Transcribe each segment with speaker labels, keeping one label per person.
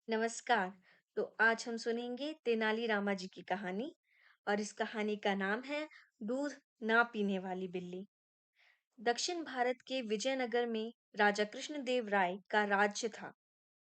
Speaker 1: नमस्कार। तो आज हम सुनेंगे तेनाली रामा जी की कहानी और इस कहानी का नाम है दूध ना पीने वाली बिल्ली। दक्षिण भारत के विजयनगर में राजा कृष्णदेव राय का राज्य था।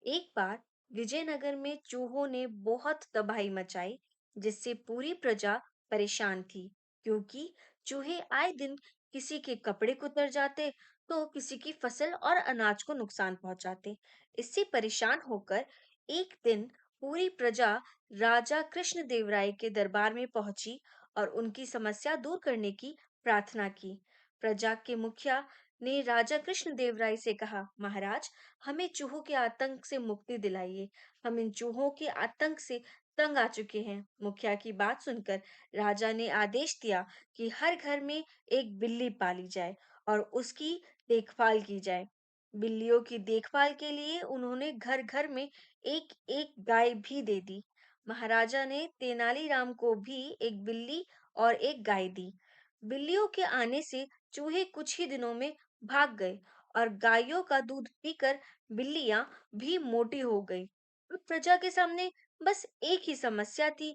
Speaker 1: एक बार विजयनगर में चूहों ने बहुत तबाही मचाई, जिससे पूरी प्रजा परेशान थी, क्योंकि चूहे आए दिन किसी के कपड़े कुतर जाते, तो किसी की फसल और अनाज को नुकसान पहुंचाते। इससे परेशान होकर एक दिन पूरी प्रजा राजा कृष्णदेव राय के दरबार में पहुंची और उनकी समस्या दूर करने की प्रार्थना की। प्रजा के मुखिया ने राजा कृष्णदेव राय से कहा, महाराज, हमें चूहों के आतंक से मुक्ति दिलाइए। हम इन चूहों के आतंक से तंग आ चुके हैं। मुखिया की बात सुनकर राजा ने आदेश दिया कि हर घर में एक बिल्ली पाली जाए और उसकी देखभाल की जाए। बिल्लियों की देखभाल के लिए उन्होंने घर घर में एक एक गाय भी दे दी। महाराजा ने तेनालीराम को भी एक बिल्ली और एक गाय दी। बिल्लियों के आने से चूहे कुछ ही दिनों में भाग गए और गायों का दूध पीकर बिल्लियां भी मोटी हो गई। अब प्रजा के सामने बस एक ही समस्या थी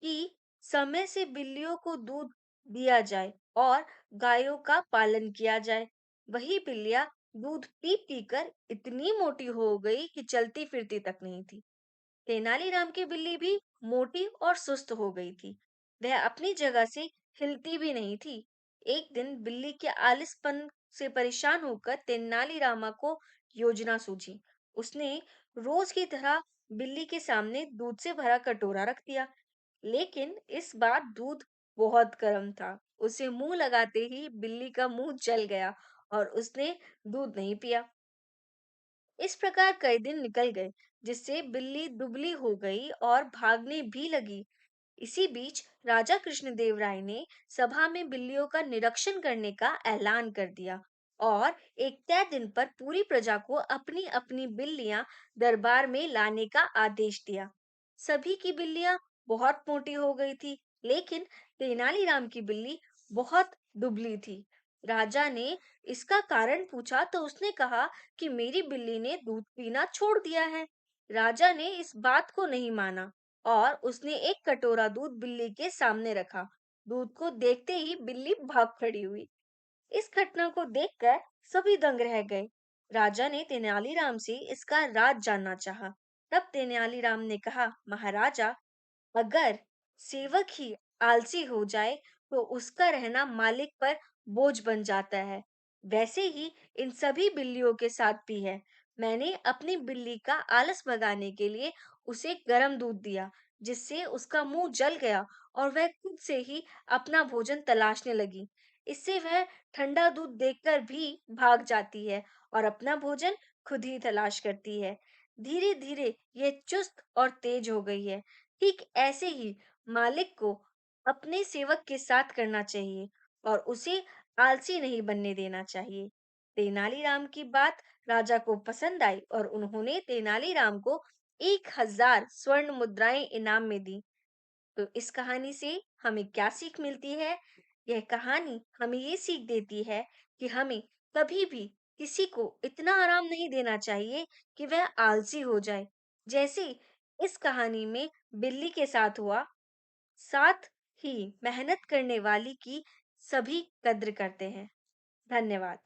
Speaker 1: कि समय से बिल्लियों को दूध दिया जाए और गायों का पालन किया जाए। वही बिल्लियां दूध पी पीकर इतनी मोटी हो गई कि चलती फिरती तक नहीं थी। तेनालीराम की बिल्ली भी मोटी और सुस्त हो गई थी। वह अपनी जगह से हिलती भी नहीं थी। एक दिन बिल्ली के आलसपन से परेशान होकर तेनालीरामा को योजना सूझी। उसने रोज की तरह बिल्ली के सामने दूध से भरा कटोरा रख दिया, लेकिन इस बार दूध बहुत गर्म था। उसे मुंह लगाते ही बिल्ली का मुंह जल गया और उसने दूध नहीं पिया। इस प्रकार कई दिन निकल गए, जिससे बिल्ली दुबली हो गई और भागने भी लगी। इसी बीच राजा कृष्णदेव राय ने सभा में बिल्लियों का निरीक्षण करने का ऐलान कर दिया और एक तय दिन पर पूरी प्रजा को अपनी अपनी बिल्लियां दरबार में लाने का आदेश दिया। सभी की बिल्लियां बहुत मोटी हो गई थी, लेकिन तेनालीराम की बिल्ली बहुत दुबली थी। राजा ने इसका कारण पूछा तो उसने कहा कि मेरी बिल्ली ने दूध पीना छोड़ दिया है। राजा ने इस बात को नहीं माना और उसने एक कटोरा दूध बिल्ली के सामने रखा। दूध को देखते ही बिल्ली भाग खड़ी हुई। इस घटना को देखकर सभी दंग रह गए। राजा ने तेनालीराम से इसका राज जानना चाहा। तब तेनालीराम ने कहा, महाराजा, अगर सेवक ही आलसी हो जाए तो उसका रहना मालिक पर बोझ बन जाता है। वैसे ही इन सभी बिल्लियों के साथ भी है। मैंने अपनी बिल्ली का आलस भगाने के लिए उसे गर्म दूध दिया, जिससे उसका मुंह जल गया और वह खुद से ही अपना भोजन तलाशने लगी। इससे वह ठंडा दूध देखकर भी भाग जाती है और अपना भोजन खुद ही तलाश करती है। धीरे धीरे यह चुस्त और तेज हो गई है। ठीक ऐसे ही मालिक को अपने सेवक के साथ करना चाहिए और उसे आलसी नहीं बनने देना चाहिए। तेनालीराम की बात राजा को पसंद आई और उन्होंने तेनालीराम को 1000 स्वर्ण मुद्राएं इनाम में दी। तो इस कहानी से हमें क्या सीख मिलती है? यह कहानी हमें ये सीख देती है कि हमें कभी भी किसी को इतना आराम नहीं देना चाहिए कि वह आलसी हो जाए। जैसे इस कहानी में बिल्ली के साथ हुआ, साथ ही मेहनत करने वाली की सभी कद्र करते हैं। धन्यवाद।